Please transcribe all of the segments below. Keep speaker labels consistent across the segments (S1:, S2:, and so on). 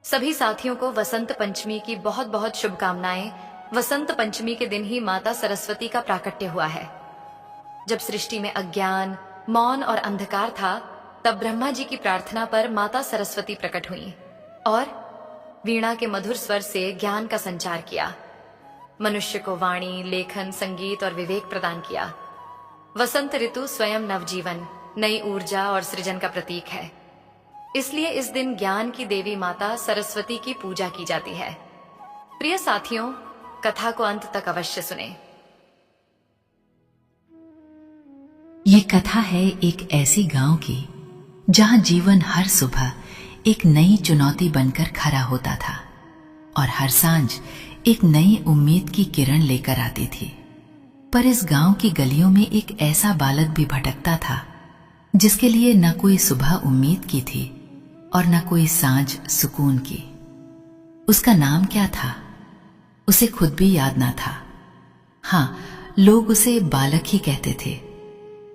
S1: सभी साथियों को वसंत पंचमी की बहुत बहुत शुभकामनाएं। वसंत पंचमी के दिन ही माता सरस्वती का प्राकट्य हुआ है। जब सृष्टि में अज्ञान, मौन और अंधकार था, तब ब्रह्मा जी की प्रार्थना पर माता सरस्वती प्रकट हुई और वीणा के मधुर स्वर से ज्ञान का संचार किया। मनुष्य को वाणी, लेखन, संगीत और विवेक प्रदान किया। वसंत ऋतु स्वयं नवजीवन, नई ऊर्जा और सृजन का प्रतीक है। इसलिए इस दिन ज्ञान की देवी माता सरस्वती की पूजा की जाती है। प्रिय साथियों, कथा को अंत तक अवश्य सुने।
S2: ये कथा है एक ऐसी गांव की जहां जीवन हर सुबह एक नई चुनौती बनकर खड़ा होता था और हर सांझ एक नई उम्मीद की किरण लेकर आती थी। पर इस गांव की गलियों में एक ऐसा बालक भी भटकता था जिसके लिए न कोई सुबह उम्मीद की थी और न कोई सांझ सुकून की। उसका नाम क्या था, उसे खुद भी याद ना था। हाँ, लोग उसे बालक ही कहते थे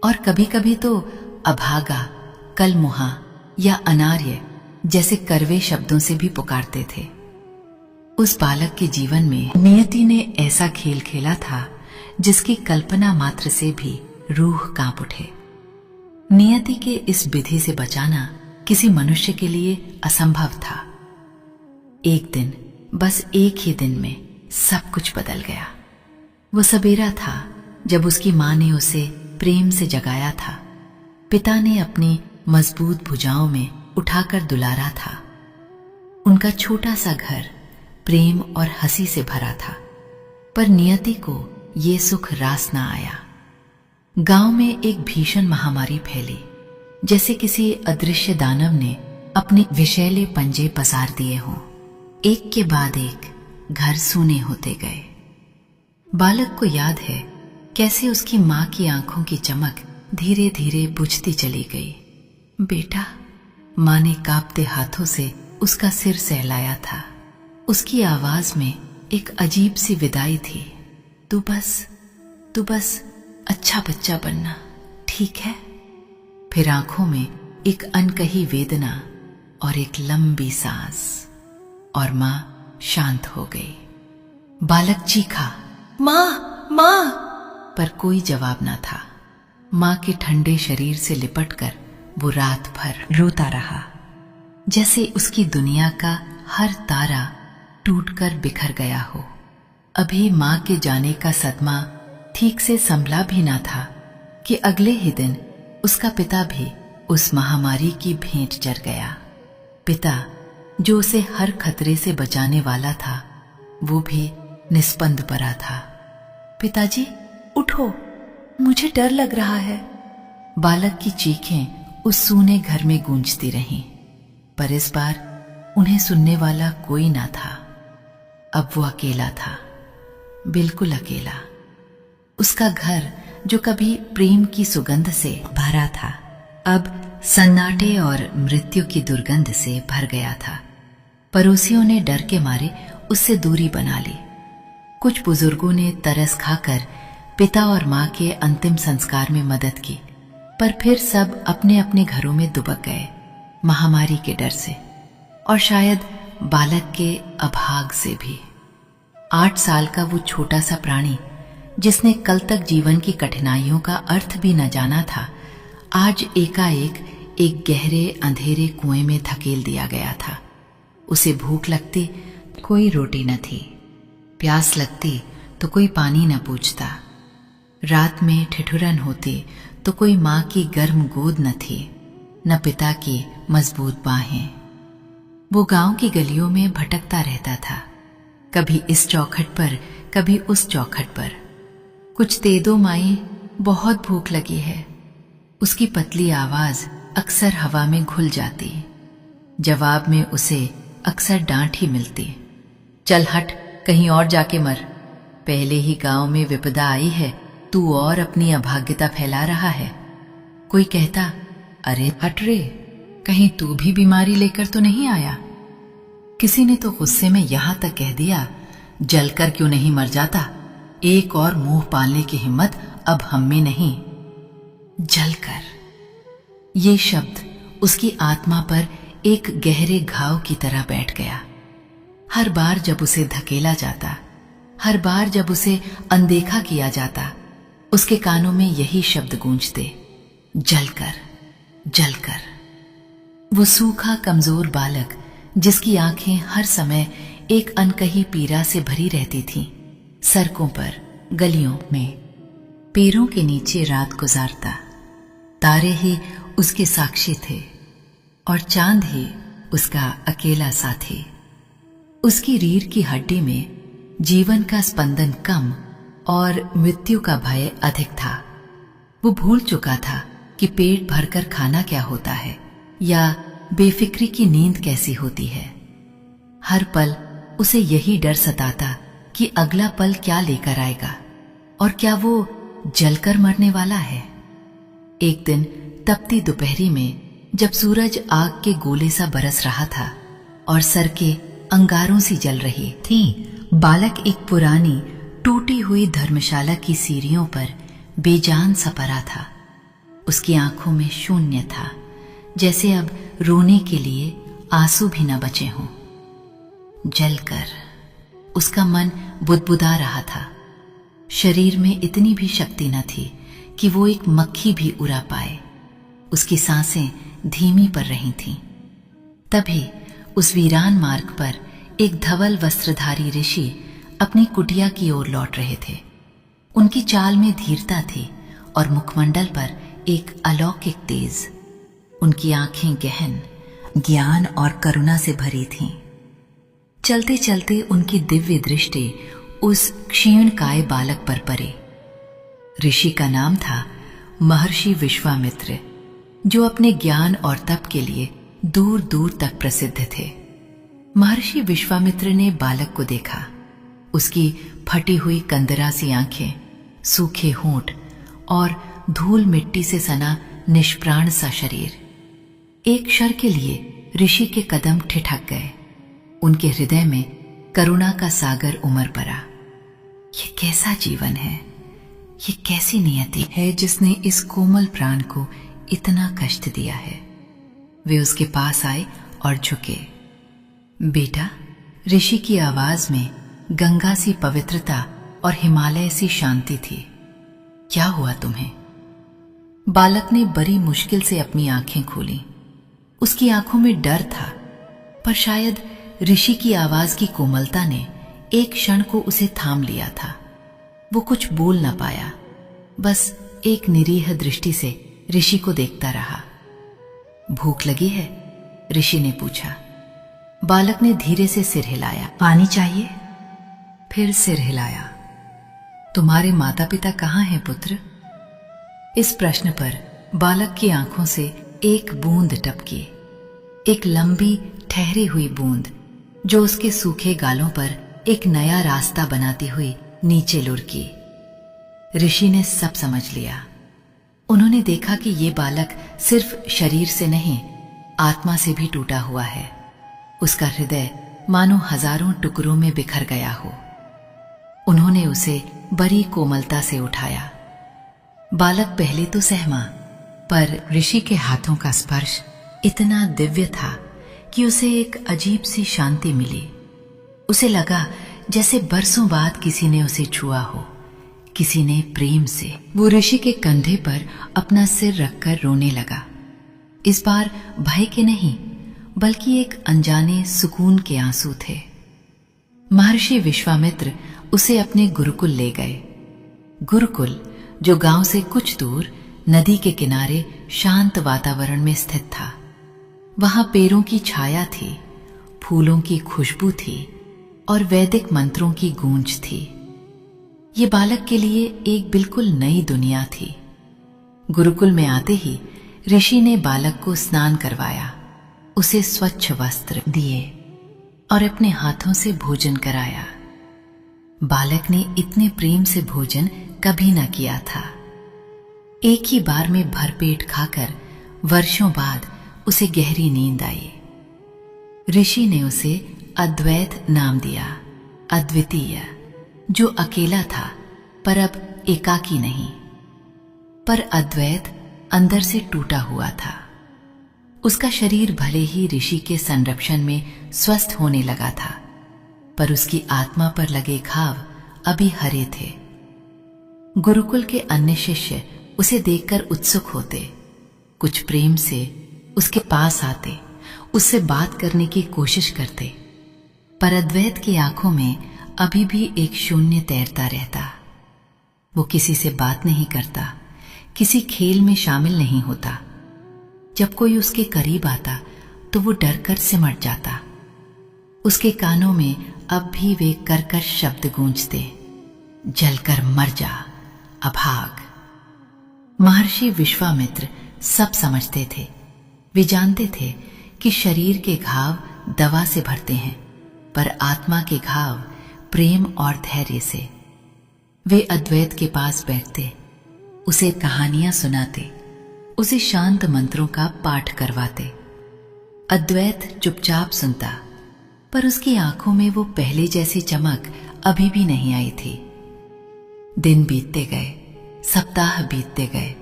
S2: और कभी कभी तो अभागा, कलमुहा या अनार्य जैसे करवे शब्दों से भी पुकारते थे। उस बालक के जीवन में नियति ने ऐसा खेल खेला था जिसकी कल्पना मात्र से भी रूह कांप उठे। नियति के इस विधि से बचाना किसी मनुष्य के लिए असंभव था। एक दिन, बस एक ही दिन में सब कुछ बदल गया। वो सवेरा था जब उसकी मां ने उसे प्रेम से जगाया था। पिता ने अपनी मजबूत भुजाओं में उठाकर दुलारा था। उनका छोटा सा घर प्रेम और हंसी से भरा था। पर नियति को ये सुख रास ना आया। गांव में एक भीषण महामारी फैली, जैसे किसी अदृश्य दानव ने अपने विषैले पंजे पसार दिए हों। एक के बाद एक घर सूने होते गए। बालक को याद है कैसे उसकी मां की आंखों की चमक धीरे धीरे बुझती चली गई। बेटा, मां ने कांपते हाथों से उसका सिर सहलाया था। उसकी आवाज में एक अजीब सी विदाई थी। तू बस अच्छा बच्चा बनना, ठीक है? फिर आंखों में एक अनकही वेदना और एक लंबी सांस, और मां शांत हो गई। बालक चीखा, मां मां, पर कोई जवाब ना था। मां के ठंडे शरीर से लिपटकर वो रात भर रोता रहा, जैसे उसकी दुनिया का हर तारा टूटकर बिखर गया हो। अभी मां के जाने का सदमा ठीक से संभला भी ना था कि अगले ही दिन उसका पिता भी उस महामारी की भेंट चढ़ गया। पिता, जो उसे हर खतरे से बचाने वाला था, वो भी निस्पंद पड़ा था। पिताजी, उठो, मुझे डर लग रहा है। बालक की चीखें उस सूने घर में गूंजती रहीं, पर इस बार उन्हें सुनने वाला कोई ना था। अब वो अकेला था, बिल्कुल अकेला। उसका घर, जो कभी प्रेम की सुगंध से भरा था, अब सन्नाटे और मृत्यु की दुर्गंध से भर गया था। पड़ोसियों ने डर के मारे उससे दूरी बना ली। कुछ बुजुर्गों ने तरस खाकर पिता और मां के अंतिम संस्कार में मदद की, पर फिर सब अपने अपने घरों में दुबक गए, महामारी के डर से और शायद बालक के अभाग से भी। 8 साल का वो छोटा सा प्राणी, जिसने कल तक जीवन की कठिनाइयों का अर्थ भी न जाना था, आज एकाएक एक गहरे अंधेरे कुएं में धकेल दिया गया था। उसे भूख लगती, कोई रोटी न थी। प्यास लगती तो कोई पानी न पूछता। रात में ठिठुरन होती तो कोई मां की गर्म गोद न थी, न पिता की मजबूत बाहें। वो गांव की गलियों में भटकता रहता था, कभी इस चौखट पर, कभी उस चौखट पर। कुछ दे दो माई, बहुत भूख लगी है। उसकी पतली आवाज अक्सर हवा में घुल जाती। जवाब में उसे अक्सर डांट ही मिलती। चल हट, कहीं और जाके मर। पहले ही गांव में विपदा आई है, तू और अपनी अभाग्यता फैला रहा है। कोई कहता, अरे हट रे, कहीं तू भी बीमारी लेकर तो नहीं आया। किसी ने तो गुस्से में यहां तक कह दिया, जलकर क्यों नहीं मर जाता, एक और मुंह पालने की हिम्मत अब हम में नहीं। जलकर, ये शब्द उसकी आत्मा पर एक गहरे घाव की तरह बैठ गया। हर बार जब उसे धकेला जाता, हर बार जब उसे अनदेखा किया जाता, उसके कानों में यही शब्द गूंजते, जलकर, जलकर। वो सूखा कमजोर बालक जिसकी आंखें हर समय एक अनकही पीड़ा से भरी रहती थीं, सड़कों पर, गलियों में, पैरों के नीचे रात गुजारता। तारे ही उसके साक्षी थे और चांद ही उसका अकेला साथी। उसकी रीढ़ की हड्डी में जीवन का स्पंदन कम और मृत्यु का भय अधिक था। वो भूल चुका था कि पेट भरकर खाना क्या होता है या बेफिक्री की नींद कैसी होती है। हर पल उसे यही डर सताता कि अगला पल क्या लेकर आएगा और क्या वो जलकर मरने वाला है। एक दिन तपती दोपहरी में जब सूरज आग के गोले सा बरस रहा था और सड़कें अंगारों सी जल रही थीं, बालक एक पुरानी टूटी हुई धर्मशाला की सीढ़ियों पर बेजान सा पड़ा था। उसकी आंखों में शून्य था, जैसे अब रोने के लिए आंसू भी न बचे हों। जलकर उसका मन बुदबुदा रहा था। शरीर में इतनी भी शक्ति न थी कि वो एक मक्खी भी उड़ा पाए। उसकी सांसें धीमी पड़ रही थीं। तभी उस वीरान मार्ग पर एक धवल वस्त्रधारी ऋषि अपनी कुटिया की ओर लौट रहे थे। उनकी चाल में धीरता थी और मुखमंडल पर एक अलौकिक तेज। उनकी आंखें गहन, ज्ञान और करुणा से भरी थीं। चलते चलते उनकी दिव्य दृष्टि उस क्षीणकाय बालक पर पड़ी। ऋषि का नाम था महर्षि विश्वामित्र, जो अपने ज्ञान और तप के लिए दूर दूर तक प्रसिद्ध थे। महर्षि विश्वामित्र ने बालक को देखा। उसकी फटी हुई कंदरा सी आंखें, सूखे होंठ और धूल मिट्टी से सना निष्प्राण सा शरीर। एक क्षण के लिए ऋषि के कदम ठिठक गए। उनके हृदय में करुणा का सागर उमड़ पड़ा। ये कैसा जीवन है, ये कैसी नियति है जिसने इस कोमल प्राण को इतना कष्ट दिया है। वे उसके पास आए और झुके। बेटा, ऋषि की आवाज में गंगा सी पवित्रता और हिमालय सी शांति थी। क्या हुआ तुम्हें? बालक ने बड़ी मुश्किल से अपनी आंखें खोली। उसकी आंखों में डर था, पर शायद ऋषि की आवाज की कोमलता ने एक क्षण को उसे थाम लिया था। वो कुछ बोल न पाया, बस एक निरीह दृष्टि से ऋषि को देखता रहा। भूख लगी है? ऋषि ने पूछा। बालक ने धीरे से सिर हिलाया। पानी चाहिए? फिर सिर हिलाया। तुम्हारे माता पिता कहाँ हैं पुत्र? इस प्रश्न पर बालक की आंखों से एक बूंद टपकी, एक लंबी ठहरी हुई बूंद जो उसके सूखे गालों पर एक नया रास्ता बनाती हुई नीचे लुढ़की। ऋषि ने सब समझ लिया। उन्होंने देखा कि ये बालक सिर्फ शरीर से नहीं, आत्मा से भी टूटा हुआ है। उसका हृदय मानो हजारों टुकड़ों में बिखर गया हो। उन्होंने उसे बड़ी कोमलता से उठाया। बालक पहले तो सहमा, पर ऋषि के हाथों का स्पर्श इतना दिव्य था कि उसे एक अजीब सी शांति मिली। उसे लगा जैसे बरसों बाद किसी ने उसे छुआ हो, किसी ने प्रेम से। वो ऋषि के कंधे पर अपना सिर रखकर रोने लगा। इस बार भय के नहीं, बल्कि एक अनजाने सुकून के आंसू थे। महर्षि विश्वामित्र उसे अपने गुरुकुल ले गए। गुरुकुल, जो गांव से कुछ दूर नदी के किनारे शांत वातावरण में स्थित था। वहां पेड़ों की छाया थी, फूलों की खुशबू थी और वैदिक मंत्रों की गूंज थी। ये बालक के लिए एक बिल्कुल नई दुनिया थी। गुरुकुल में आते ही ऋषि ने बालक को स्नान करवाया, उसे स्वच्छ वस्त्र दिए और अपने हाथों से भोजन कराया। बालक ने इतने प्रेम से भोजन कभी न किया था। एक ही बार में भरपेट खाकर वर्षों बाद उसे गहरी नींद आई। ऋषि ने उसे अद्वैत नाम दिया, अद्वितीय, जो अकेला था पर अब एकाकी नहीं। पर अद्वैत अंदर से टूटा हुआ था। उसका शरीर भले ही ऋषि के संरक्षण में स्वस्थ होने लगा था, पर उसकी आत्मा पर लगे घाव अभी हरे थे। गुरुकुल के अन्य शिष्य उसे देखकर उत्सुक होते, कुछ प्रेम से उसके पास आते, उससे बात करने की कोशिश करते, पर अद्वैत की आंखों में अभी भी एक शून्य तैरता रहता। वो किसी से बात नहीं करता, किसी खेल में शामिल नहीं होता। जब कोई उसके करीब आता तो वो डरकर सिमट जाता। उसके कानों में अब भी वे कर्कश शब्द गूंजते, जलकर मर जा, अभाग। महर्षि विश्वामित्र सब समझते थे। वे जानते थे कि शरीर के घाव दवा से भरते हैं, पर आत्मा के घाव प्रेम और धैर्य से। वे अद्वैत के पास बैठते, उसे कहानियां सुनाते, उसे शांत मंत्रों का पाठ करवाते। अद्वैत चुपचाप सुनता, पर उसकी आंखों में वो पहले जैसी चमक अभी भी नहीं आई थी। दिन बीतते गए, सप्ताह बीतते गए।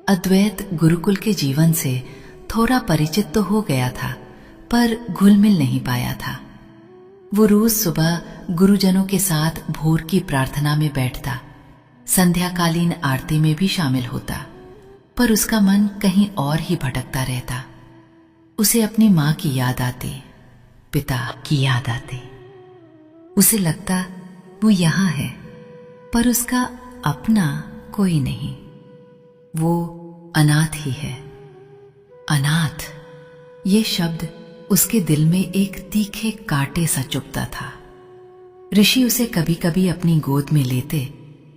S2: अद्वैत गुरुकुल के जीवन से थोड़ा परिचित तो हो गया था, पर घुल मिल नहीं पाया था। वो रोज सुबह गुरुजनों के साथ भोर की प्रार्थना में बैठता, संध्याकालीन आरती में भी शामिल होता, पर उसका मन कहीं और ही भटकता रहता। उसे अपनी मां की याद आती, पिता की याद आती। उसे लगता वो यहां है, पर उसका अपना कोई नहीं। वो अनाथ ही है। अनाथ, ये शब्द उसके दिल में एक तीखे कांटे सा चुभता था। ऋषि उसे कभी कभी अपनी गोद में लेते,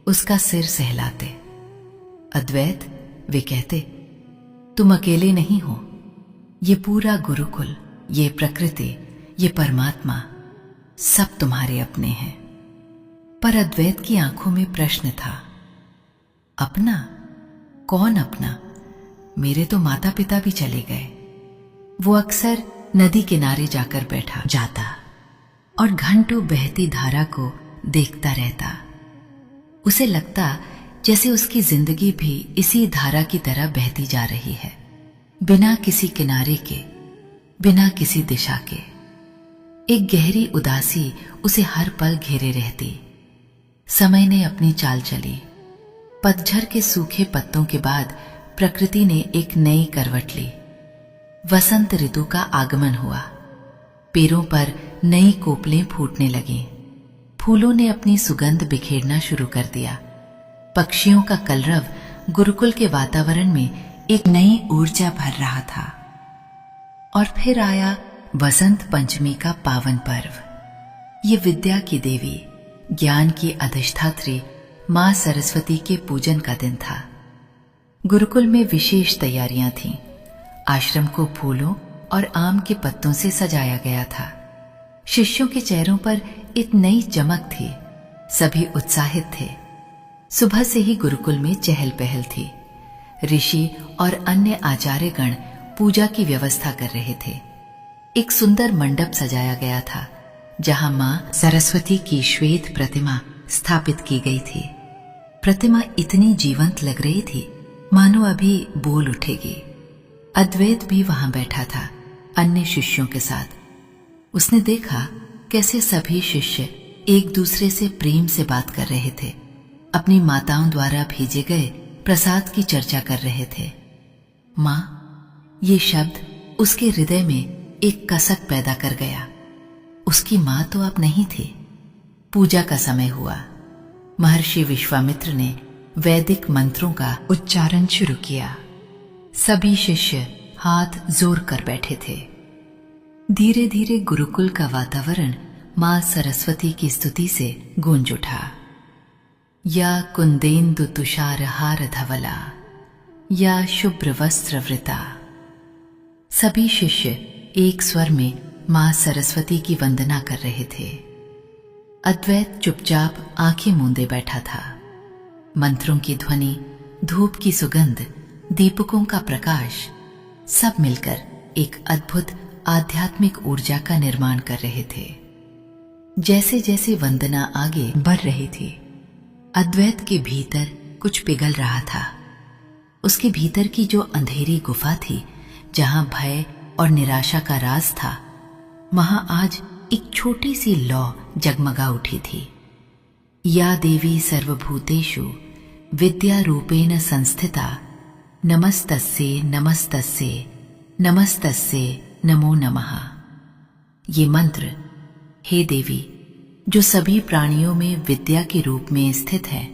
S2: उसका सिर सहलाते। अद्वैत, वे कहते, तुम अकेले नहीं हो। ये पूरा गुरुकुल, ये प्रकृति, ये परमात्मा, सब तुम्हारे अपने हैं। पर अद्वैत की आंखों में प्रश्न था, अपना? कौन अपना? मेरे तो माता पिता भी चले गए। वो अक्सर नदी किनारे जाकर बैठा जाता और घंटों बहती धारा को देखता रहता। उसे लगता जैसे उसकी जिंदगी भी इसी धारा की तरह बहती जा रही है, बिना किसी किनारे के, बिना किसी दिशा के। एक गहरी उदासी उसे हर पल घेरे रहती। समय ने अपनी चाल चली। पतझड़ के सूखे पत्तों के बाद प्रकृति ने एक नई करवट ली। वसंत ऋतु का आगमन हुआ। पेड़ों पर नई कोपलें फूटने लगीं। फूलों ने अपनी सुगंध बिखेरना शुरू कर दिया। पक्षियों का कलरव गुरुकुल के वातावरण में एक नई ऊर्जा भर रहा था। और फिर आया वसंत पंचमी का पावन पर्व। ये विद्या की देवी, ज्ञान की अधिष्ठात्री मां सरस्वती के पूजन का दिन था। गुरुकुल में विशेष तैयारियां थीं। आश्रम को फूलों और आम के पत्तों से सजाया गया था। शिष्यों के चेहरों पर एक नई चमक थी। सभी उत्साहित थे। सुबह से ही गुरुकुल में चहल पहल थी। ऋषि और अन्य आचार्यगण पूजा की व्यवस्था कर रहे थे। एक सुंदर मंडप सजाया गया था, जहां मां सरस्वती की श्वेत प्रतिमा स्थापित की गई थी। प्रतिमा इतनी जीवंत लग रही थी मानो अभी बोल उठेगी। अद्वैत भी वहां बैठा था अन्य शिष्यों के साथ। उसने देखा कैसे सभी शिष्य एक दूसरे से प्रेम से बात कर रहे थे, अपनी माताओं द्वारा भेजे गए प्रसाद की चर्चा कर रहे थे। मां, ये शब्द उसके हृदय में एक कसक पैदा कर गया। उसकी मां तो अब नहीं थी। पूजा का समय हुआ। महर्षि विश्वामित्र ने वैदिक मंत्रों का उच्चारण शुरू किया। सभी शिष्य हाथ जोड़ कर बैठे थे। धीरे धीरे गुरुकुल का वातावरण मां सरस्वती की स्तुति से गूंज उठा। या कुंदेन्दु तुषार हार धवला, या शुभ्र वस्त्र वृता। सभी शिष्य एक स्वर में मां सरस्वती की वंदना कर रहे थे। अद्वैत चुपचाप आंखें मूंदे बैठा था। मंत्रों की ध्वनि, धूप की सुगंध, दीपकों का प्रकाश, सब मिलकर एक अद्भुत आध्यात्मिक ऊर्जा का निर्माण कर रहे थे। जैसे जैसे वंदना आगे बढ़ रही थी, अद्वैत के भीतर कुछ पिघल रहा था। उसके भीतर की जो अंधेरी गुफा थी जहां भय और निराशा का राज था, वहां आज एक छोटी सी लौ जगमगा उठी थी। या देवी सर्वभूतेषु विद्या रूपेण संस्थिता नमस्तस्ये नमस्तस्ये नमस्तस्ये नमो नमः। ये मंत्र, हे देवी जो सभी प्राणियों में विद्या के रूप में स्थित है,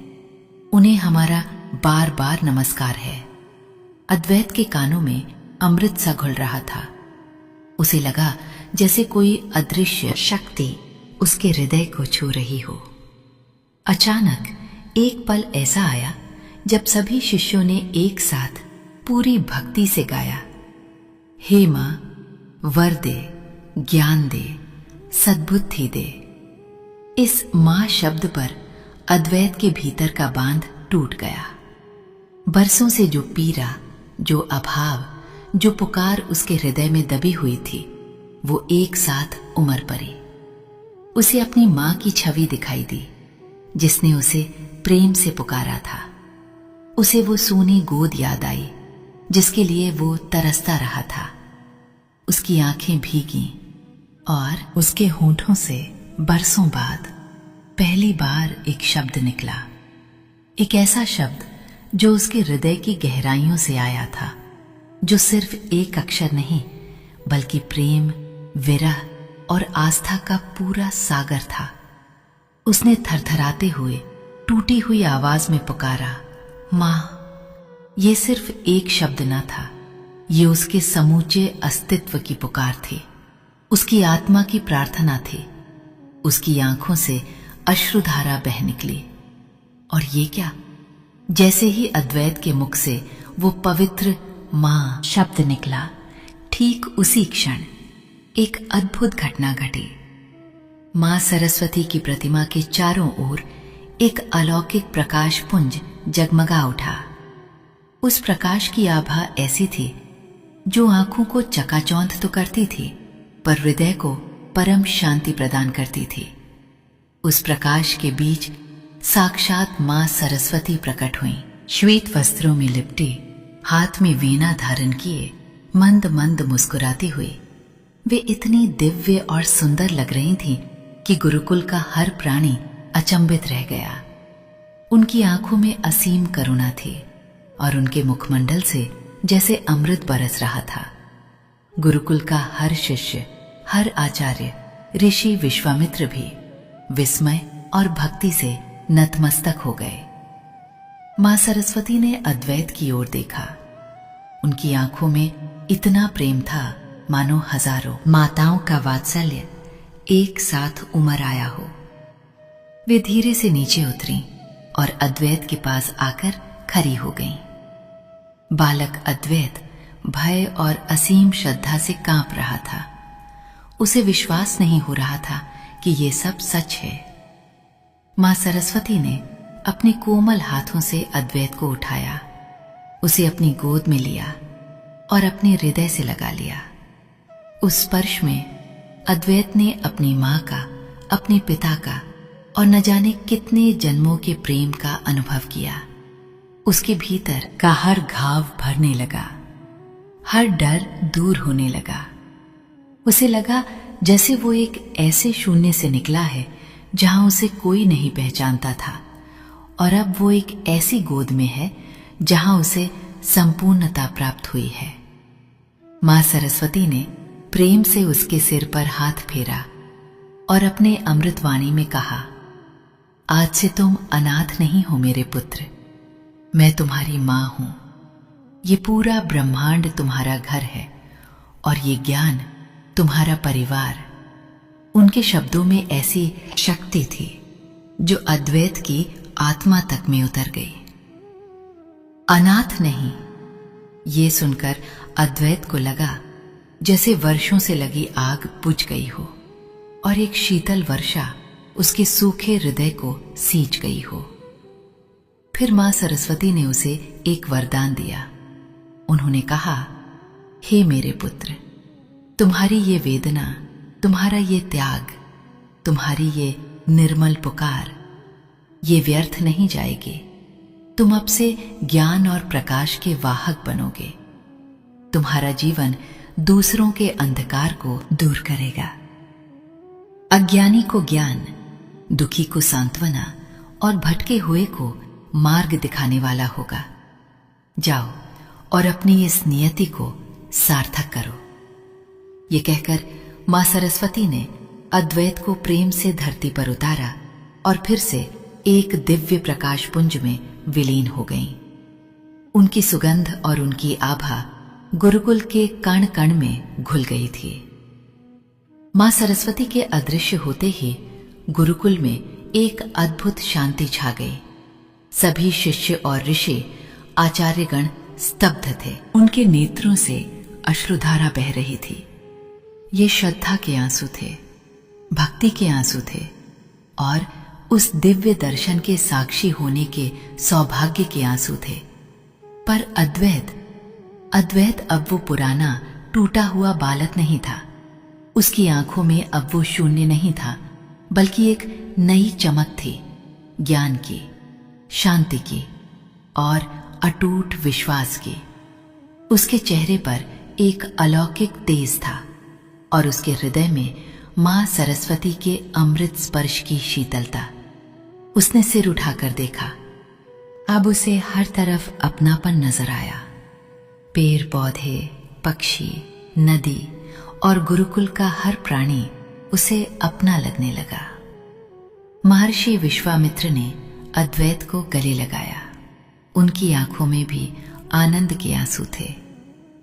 S2: उन्हें हमारा बार बार नमस्कार है। अद्वैत के कानों में अमृत सा घुल रहा था। उसे लगा जैसे कोई अदृश्य शक्ति उसके हृदय को छू रही हो। अचानक एक पल ऐसा आया जब सभी शिष्यों ने एक साथ पूरी भक्ति से गाया, हे मां, वर दे, ज्ञान दे, सद्बुद्धि दे। इस मां शब्द पर अद्वैत के भीतर का बांध टूट गया। बरसों से जो पीड़ा, जो अभाव, जो पुकार उसके हृदय में दबी हुई थी, वो एक साथ उमड़ पड़ी। उसे अपनी मां की छवि दिखाई दी, जिसने उसे प्रेम से पुकारा था। उसे वो सूनी गोद याद आई, जिसके लिए वो तरसता रहा था। उसकी आंखें भीगी और उसके होठों से बरसों बाद पहली बार एक शब्द निकला। एक ऐसा शब्द जो उसके हृदय की गहराइयों से आया था, जो सिर्फ एक अक्षर नहीं बल्कि प्रेम, विरह और आस्था का पूरा सागर था। उसने थरथराते हुए टूटी हुई आवाज में पुकारा, मां। ये सिर्फ एक शब्द न था, ये उसके समूचे अस्तित्व की पुकार थी, उसकी आत्मा की प्रार्थना थी। उसकी आंखों से अश्रुधारा बह निकली। और ये क्या, जैसे ही अद्वैत के मुख से वो पवित्र मां शब्द निकला, ठीक उसी क्षण एक अद्भुत घटना घटी। मां सरस्वती की प्रतिमा के चारों ओर एक अलौकिक प्रकाश पुंज जगमगा उठा। उस प्रकाश की आभा ऐसी थी जो आंखों को चकाचौंध तो करती थी, पर हृदय को परम शांति प्रदान करती थी। उस प्रकाश के बीच साक्षात मां सरस्वती प्रकट हुई, श्वेत वस्त्रों में लिपटी, हाथ में वीणा धारण किए, मंद मंद मुस्कुराती हुई। वे इतनी दिव्य और सुंदर लग रही थीं कि गुरुकुल का हर प्राणी अचंभित रह गया। उनकी आंखों में असीम करुणा थी और उनके मुखमंडल से जैसे अमृत बरस रहा था। गुरुकुल का हर शिष्य, हर आचार्य, ऋषि विश्वामित्र भी विस्मय और भक्ति से नतमस्तक हो गए। मां सरस्वती ने अद्वैत की ओर देखा। उनकी आंखों में इतना प्रेम था मानो हजारों माताओं का वात्सल्य एक साथ उमड़ आया हो। वे धीरे से नीचे उतरी और अद्वैत के पास आकर खड़ी हो गईं। बालक अद्वैत भय और असीम श्रद्धा से कांप रहा था। उसे विश्वास नहीं हो रहा था कि ये सब सच है। मां सरस्वती ने अपने कोमल हाथों से अद्वैत को उठाया, उसे अपनी गोद में लिया और अपने हृदय से लगा लिया। उस स्पर्श में अद्वैत ने अपनी मां का, अपने पिता का और न जाने कितने जन्मों के प्रेम का अनुभव किया। उसके भीतर का हर घाव भरने लगा, हर डर दूर होने लगा। उसे लगा जैसे वो एक ऐसे शून्य से निकला है जहां उसे कोई नहीं पहचानता था, और अब वो एक ऐसी गोद में है जहां उसे संपूर्णता प्राप्त हुई है। मां सरस्वती ने प्रेम से उसके सिर पर हाथ फेरा और अपने अमृतवाणी में कहा, आज से तुम अनाथ नहीं हो मेरे पुत्र, मैं तुम्हारी मां हूं। ये पूरा ब्रह्मांड तुम्हारा घर है और ये ज्ञान तुम्हारा परिवार। उनके शब्दों में ऐसी शक्ति थी जो अद्वैत की आत्मा तक में उतर गई। अनाथ नहीं, ये सुनकर अद्वैत को लगा जैसे वर्षों से लगी आग बुझ गई हो और एक शीतल वर्षा उसके सूखे हृदय को सींच गई हो। फिर मां सरस्वती ने उसे एक वरदान दिया। उन्होंने कहा, हे मेरे पुत्र, तुम्हारी ये वेदना, तुम्हारा ये त्याग, तुम्हारी ये निर्मल पुकार, ये व्यर्थ नहीं जाएगी। तुम अब से ज्ञान और प्रकाश के वाहक बनोगे। तुम्हारा जीवन दूसरों के अंधकार को दूर करेगा। अज्ञानी को ज्ञान, दुखी को सांत्वना और भटके हुए को मार्ग दिखाने वाला होगा। जाओ और अपनी इस नियति को सार्थक करो। ये कहकर मां सरस्वती ने अद्वैत को प्रेम से धरती पर उतारा और फिर से एक दिव्य प्रकाश पुंज में विलीन हो गईं। उनकी सुगंध और उनकी आभा गुरुकुल के कण कण में घुल गई थी। मां सरस्वती के अदृश्य होते ही गुरुकुल में एक अद्भुत शांति छा गई। सभी शिष्य और ऋषि आचार्यगण स्तब्ध थे। उनके नेत्रों से अश्रुधारा बह रही थी। ये श्रद्धा के आंसू थे, भक्ति के आंसू थे और उस दिव्य दर्शन के साक्षी होने के सौभाग्य के आंसू थे। पर अद्वैत अब वो पुराना टूटा हुआ बालक नहीं था। उसकी आंखों में अब वो शून्य नहीं था, बल्कि एक नई चमक थी, ज्ञान की, शांति की और अटूट विश्वास की। उसके चेहरे पर एक अलौकिक तेज था और उसके हृदय में मां सरस्वती के अमृत स्पर्श की शीतलता। उसने सिर उठाकर देखा। अब उसे हर तरफ अपनापन नजर आया। पेड़ पौधे, पक्षी, नदी और गुरुकुल का हर प्राणी उसे अपना लगने लगा। महर्षि विश्वामित्र ने अद्वैत को गले लगाया। उनकी आंखों में भी आनंद के आंसू थे।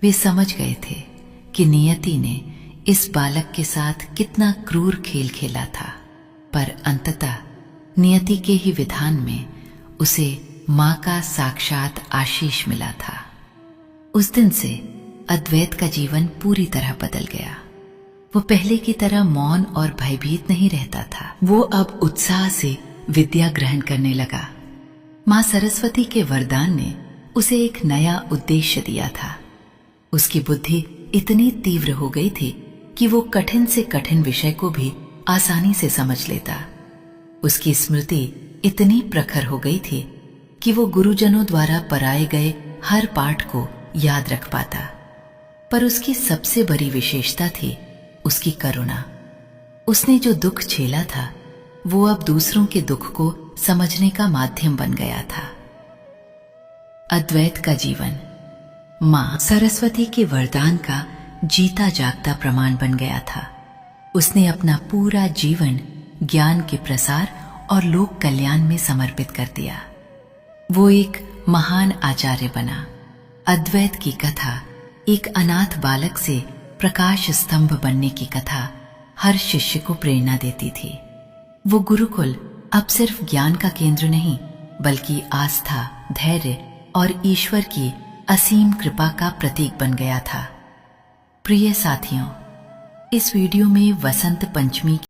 S2: वे समझ गए थे कि नियति ने इस बालक के साथ कितना क्रूर खेल खेला था, पर अंततः नियति के ही विधान में उसे मां का साक्षात आशीष मिला था। उस दिन से अद्वैत का जीवन पूरी तरह बदल गया। वो पहले की तरह मौन और भयभीत नहीं रहता था। वो अब उत्साह से विद्या ग्रहण करने लगा। मां सरस्वती के वरदान ने उसे एक नया उद्देश्य दिया था। उसकी बुद्धि इतनी तीव्र हो गई थी कि वो कठिन से कठिन विषय को भी आसानी से समझ लेता। उसकी स्मृति इतनी प्रखर हो गई थी कि वो गुरुजनों द्वारा पढ़ाए गए हर पाठ को याद रख पाता। पर उसकी सबसे बड़ी विशेषता थी उसकी करुणा। उसने जो दुख झेला था वो अब दूसरों के दुख को समझने का माध्यम बन गया था। अद्वैत का जीवन मां सरस्वती के वरदान का जीता जागता प्रमाण बन गया था। उसने अपना पूरा जीवन ज्ञान के प्रसार और लोक कल्याण में समर्पित कर दिया। वो एक महान आचार्य बना। अद्वैत की कथा, एक अनाथ बालक से प्रकाश स्तंभ बनने की कथा हर शिष्य को प्रेरणा देती थी। वो गुरुकुल अब सिर्फ ज्ञान का केंद्र नहीं, बल्कि आस्था, धैर्य और ईश्वर की असीम कृपा का प्रतीक बन गया था। प्रिय साथियों, इस वीडियो में वसंत पंचमी